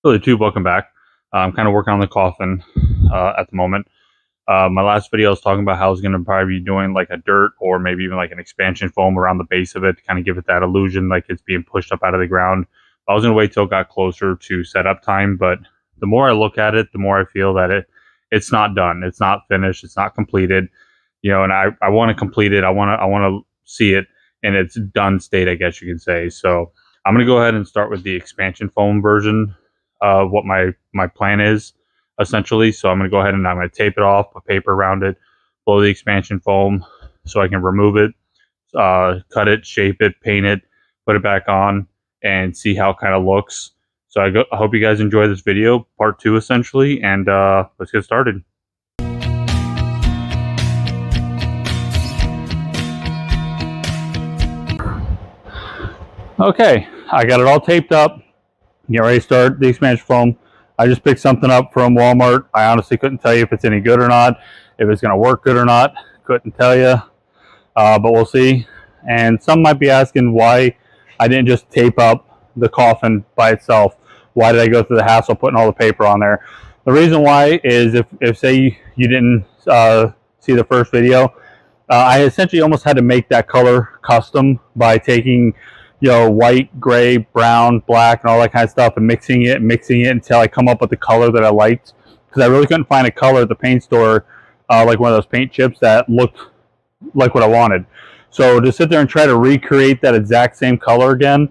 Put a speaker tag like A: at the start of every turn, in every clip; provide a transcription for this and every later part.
A: Really, too, welcome back. I'm kind of working on the coffin at the moment. My last video, I was talking about how I was going to probably be doing like a dirt or maybe even like an expansion foam around the base of it to kind of give it that illusion like it's being pushed up out of the ground. I was going to wait till it got closer to setup time, but the more I look at it, the more I feel that it's not done. It's not finished. It's not completed. And I want to complete it. I want to see it in its done state, I guess you can say. So I'm going to go ahead and start with the expansion foam version of what my plan is essentially. So I'm going to go ahead and I'm going to tape it off, put paper around it, blow the expansion foam so I can remove it, cut it, shape it, paint it, put it back on, and see how it kind of looks. So I hope you guys enjoy this video, part 2 essentially, and let's get started. Okay, I got it all taped up. Get ready to start the expansion foam. I just picked something up from Walmart. I honestly couldn't tell you if it's any good or not, if it's going to work good or not. Couldn't tell you, but we'll see. And some might be asking why I didn't just tape up the coffin by itself. Why did I go through the hassle putting all the paper on there? The reason why is if say you didn't see the first video, I essentially almost had to make that color custom by taking white, gray, brown, black, and all that kind of stuff, and mixing it until I come up with the color that I liked. Because I really couldn't find a color at the paint store, like one of those paint chips that looked like what I wanted. So to sit there and try to recreate that exact same color again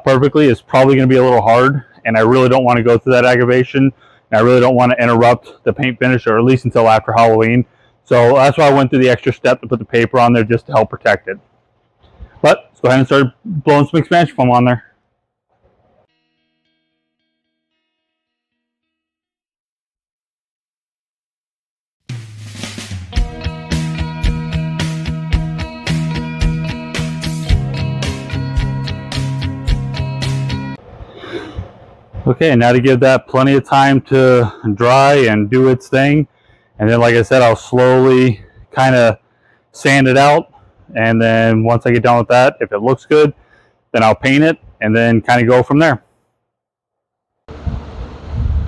A: perfectly is probably going to be a little hard, and I really don't want to go through that aggravation. And I really don't want to interrupt the paint finish, or at least until after Halloween. So that's why I went through the extra step to put the paper on there just to help protect it. But let's go ahead and start blowing some expansion foam on there. Okay, now to give that plenty of time to dry and do its thing. And then, like I said, I'll slowly kind of sand it out. And then once I get done with that, if it looks good, then I'll paint it and then kind of go from there.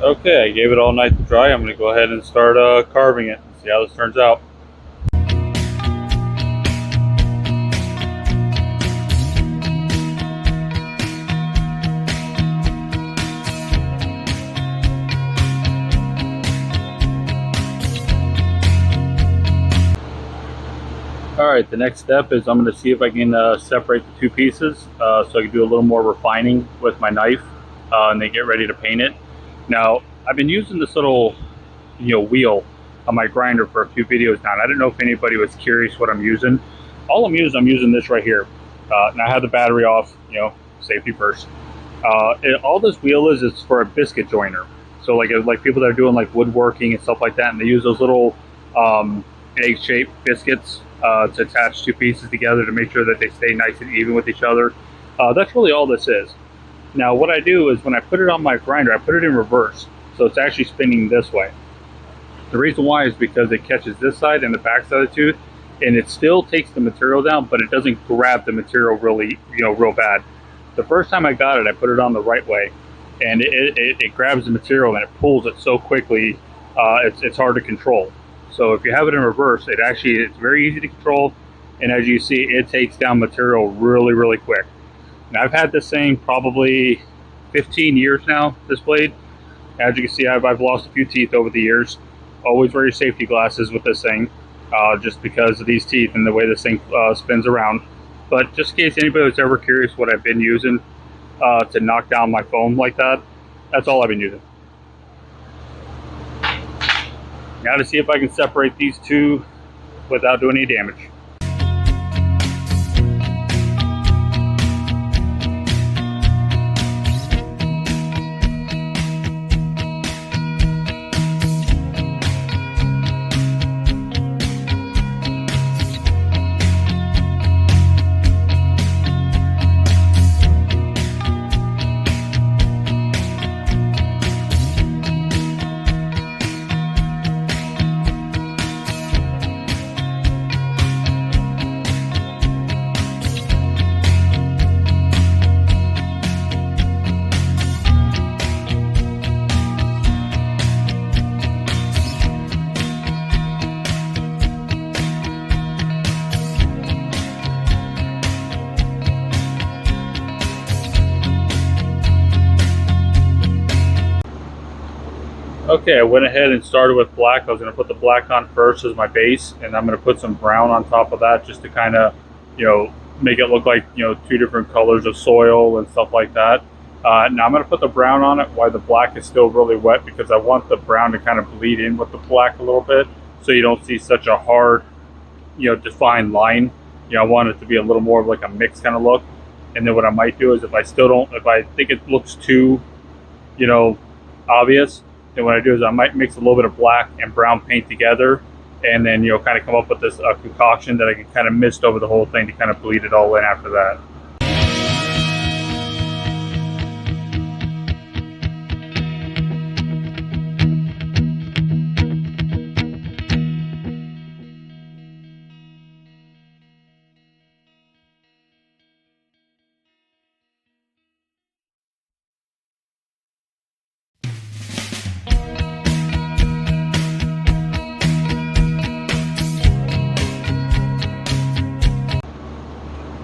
A: Okay, I gave it all night to dry. I'm going to go ahead and start carving it and see how this turns out. Alright, the next step is I'm going to see if I can separate the two pieces so I can do a little more refining with my knife and then get ready to paint it. Now, I've been using this little wheel on my grinder for a few videos now, and I didn't know if anybody was curious what I'm using. All I'm using this right here. Now I have the battery off, safety first. All this wheel is for a biscuit joiner. So like people that are doing like woodworking and stuff like that, and they use those little egg-shaped biscuits to attach two pieces together to make sure that they stay nice and even with each other. That's really all this is. Now what I do is when I put it on my grinder, I put it in reverse, so it's actually spinning this way. The reason why is because it catches this side and the back side of the tooth, and it still takes the material down, but it doesn't grab the material really, real bad. The first time I got it, I put it on the right way, and it grabs the material and it pulls it so quickly, it's hard to control. So if you have it in reverse, it's very easy to control, and as you see, it takes down material really, really quick. Now I've had this thing probably 15 years now, this blade. As you can see, I've lost a few teeth over the years. Always wear your safety glasses with this thing, just because of these teeth and the way this thing spins around. But just in case anybody was ever curious what I've been using to knock down my foam like that, that's all I've been using. Now to see if I can separate these two without doing any damage. Okay, I went ahead and started with black. I was going to put the black on first as my base, and I'm going to put some brown on top of that just to kind of, make it look like, two different colors of soil and stuff like that. Now I'm going to put the brown on it while the black is still really wet, because I want the brown to kind of bleed in with the black a little bit, so you don't see such a hard, defined line. I want it to be a little more of like a mixed kind of look. And then what I might do is, if I think it looks too, you know, obvious, then what I do is I might mix a little bit of black and brown paint together, and then, kind of come up with this concoction that I can kind of mist over the whole thing to kind of bleed it all in after that.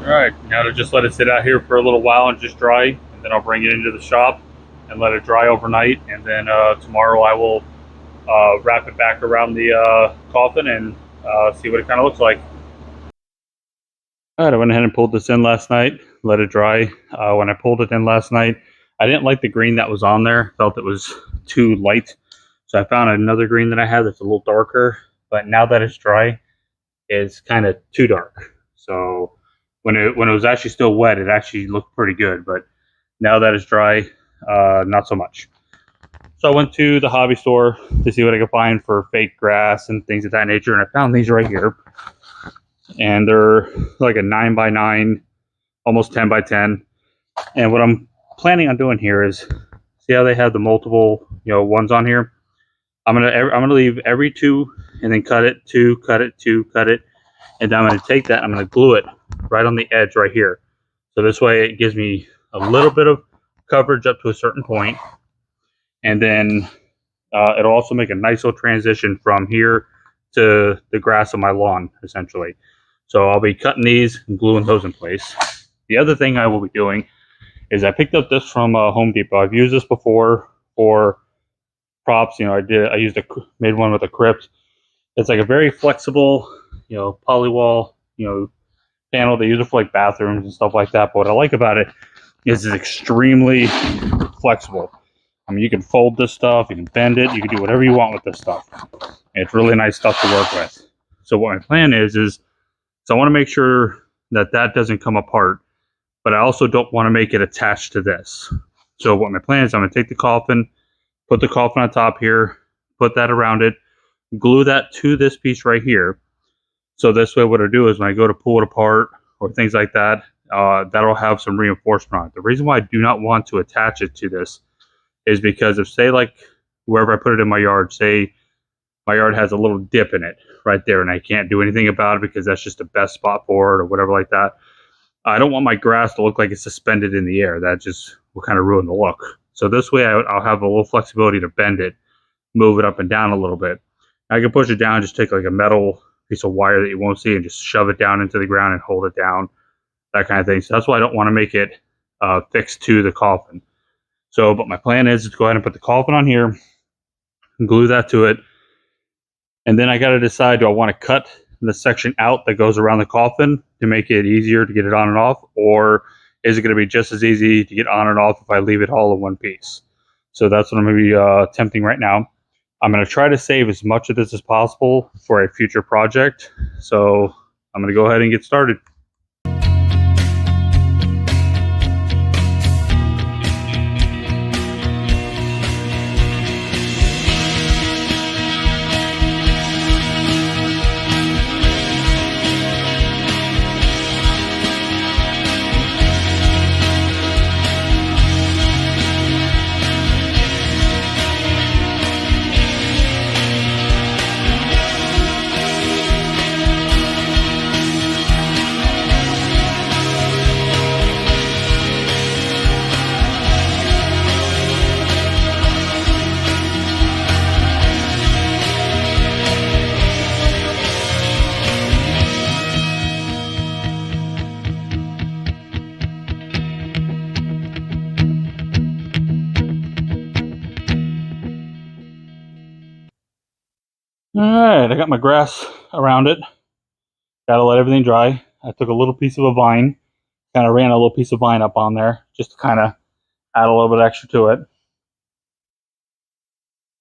A: Alright, now to just let it sit out here for a little while and just dry, and then I'll bring it into the shop and let it dry overnight, and then tomorrow I will wrap it back around the coffin and see what it kind of looks like. Alright, I went ahead and pulled this in last night, let it dry. When I pulled it in last night, I didn't like the green that was on there, felt it was too light. So I found another green that I had that's a little darker, but now that it's dry, it's kind of too dark. So when it was actually still wet, it actually looked pretty good, but now that it's dry, not so much. So I went to the hobby store to see what I could find for fake grass and things of that nature, and I found these right here. And they're like a 9x9, almost 10x10. And what I'm planning on doing here is, see how they have the multiple, ones on here? I'm gonna leave every two, and then cut it, two, cut it, two, cut it, and then I'm gonna take that, I'm gonna glue it right on the edge right here. So this way it gives me a little bit of coverage up to a certain point, and then it'll also make a nice little transition from here to the grass on my lawn, essentially. So I'll be cutting these and gluing those in place. The other thing I will be doing is, I picked up this from Home Depot. I've used this before for props. I made one with a crypt. It's like a very flexible, polywall, panel. They use it for like bathrooms and stuff like that. But what I like about it is it's extremely flexible. I mean, you can fold this stuff, you can bend it, you can do whatever you want with this stuff. And it's really nice stuff to work with. So what my plan is so I want to make sure that doesn't come apart, but I also don't want to make it attached to this. So what my plan is, I'm going to take the coffin, put the coffin on top here, put that around it, glue that to this piece right here. So this way, what I do is, when I go to pull it apart or things like that, that'll have some reinforcement on it. The reason why I do not want to attach it to this is because, if, say, like wherever I put it in my yard, say my yard has a little dip in it right there, and I can't do anything about it because that's just the best spot for it or whatever like that. I don't want my grass to look like it's suspended in the air. That just will kind of ruin the look. So this way I'll have a little flexibility to bend it, move it up and down a little bit. I can push it down, just take like a metal piece of wire that you won't see and just shove it down into the ground and hold it down, that kind of thing. So that's why I don't want to make it fixed to the coffin. So, but my plan is to go ahead and put the coffin on here, glue that to it, and then I got to decide, do I want to cut the section out that goes around the coffin to make it easier to get it on and off, or is it going to be just as easy to get on and off if I leave it all in one piece? So that's what I'm going to be attempting right now. I'm going to try to save as much of this as possible for a future project. So I'm going to go ahead and get started. Alright, I got my grass around it. Gotta let everything dry. I took a little piece of a vine, kind of ran a little piece of vine up on there, just to kind of add a little bit extra to it.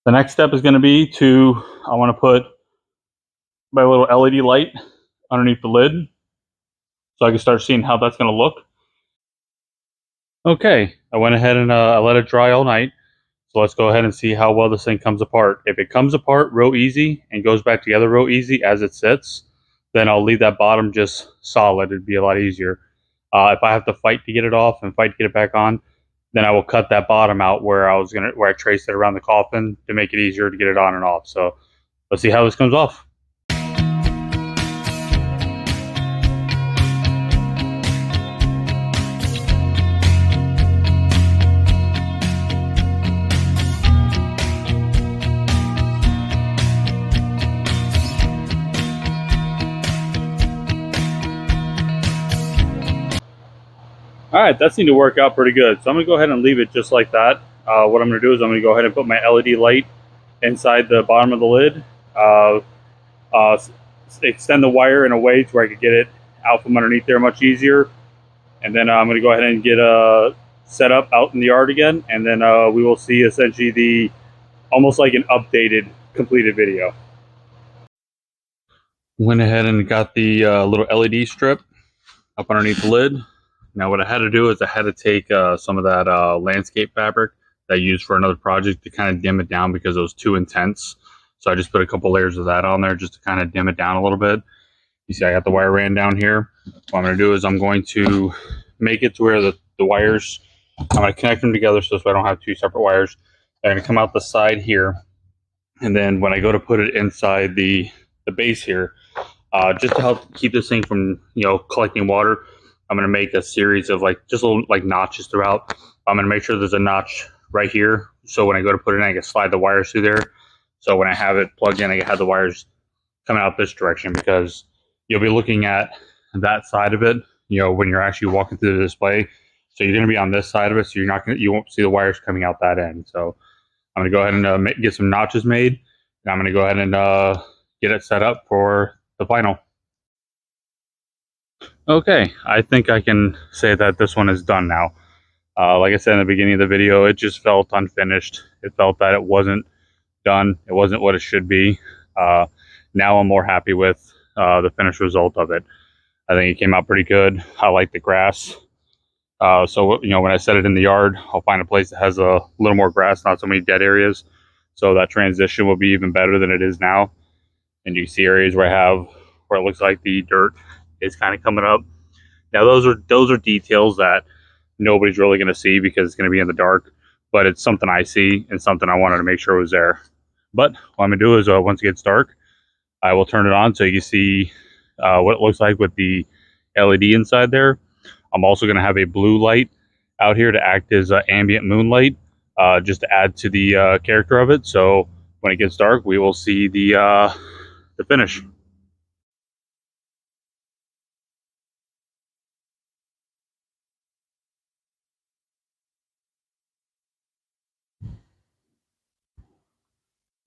A: The next step is going to be I want to put my little LED light underneath the lid so I can start seeing how that's going to look. Okay, I went ahead and I let it dry all night. So let's go ahead and see how well this thing comes apart. If it comes apart real easy and goes back together real easy as it sits, then I'll leave that bottom just solid. It'd be a lot easier. If I have to fight to get it off and fight to get it back on, then I will cut that bottom out where I traced it around the coffin to make it easier to get it on and off. So let's see how this comes off. All right, that seemed to work out pretty good. So I'm gonna go ahead and leave it just like that. What I'm gonna do is I'm gonna go ahead and put my LED light inside the bottom of the lid. Uh, Extend the wire in a way to where I could get it out from underneath there much easier. And then I'm gonna go ahead and get set up out in the yard again. And then we will see essentially the almost like an updated, completed video. Went ahead and got the little LED strip up underneath the lid. Now what I had to do is I had to take some of that landscape fabric that I used for another project to kind of dim it down because it was too intense. So I just put a couple layers of that on there just to kind of dim it down a little bit. You see I got the wire ran down here. What I'm going to do is I'm going to make it to where the wires, I'm going to connect them together so I don't have two separate wires. They're going to come out the side here. And then when I go to put it inside the base here, just to help keep this thing from collecting water, I'm going to make a series of just little notches throughout. I'm going to make sure there's a notch right here, so when I go to put it in, I can slide the wires through there. So when I have it plugged in, I can have the wires coming out this direction, because you'll be looking at that side of it, when you're actually walking through the display. So you're going to be on this side of it, so you won't see the wires coming out that end. So I'm going to go ahead and get some notches made, and I'm going to go ahead and get it set up for the final. Okay, I think I can say that this one is done now. Like I said in the beginning of the video, it just felt unfinished. It felt that it wasn't done. It wasn't what it should be. Now I'm more happy with the finished result of it. I think it came out pretty good. I like the grass. So when I set it in the yard, I'll find a place that has a little more grass, not so many dead areas. So that transition will be even better than it is now. And you see areas where it looks like the dirt is kind of coming up. Now those are details that nobody's really going to see because it's going to be in the dark, but it's something I see and something I wanted to make sure was there. But what I'm going to do is once it gets dark, I will turn it on so you can see what it looks like with the LED inside there. I'm also going to have a blue light out here to act as ambient moonlight, just to add to the character of it. So when it gets dark, we will see the finish.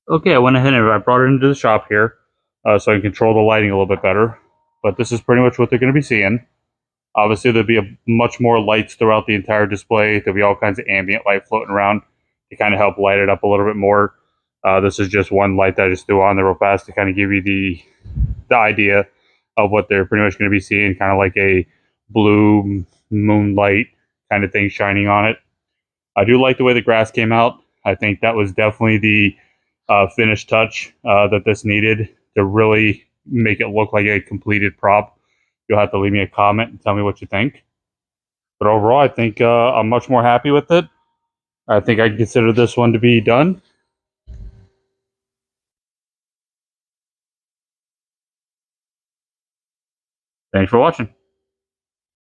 A: Okay, I went ahead and I brought it into the shop here so I can control the lighting a little bit better. But this is pretty much what they're going to be seeing. Obviously, there'll be much more lights throughout the entire display. There'll be all kinds of ambient light floating around to kind of help light it up a little bit more. This is just one light that I just threw on there real fast to kind of give you the idea of what they're pretty much going to be seeing, kind of like a blue moonlight kind of thing shining on it. I do like the way the grass came out. I think that was definitely the finished touch that this needed to really make it look like a completed prop. You'll have to leave me a comment and tell me what you think. But overall, I think I'm much more happy with it. I think I consider this one to be done. Thanks for watching.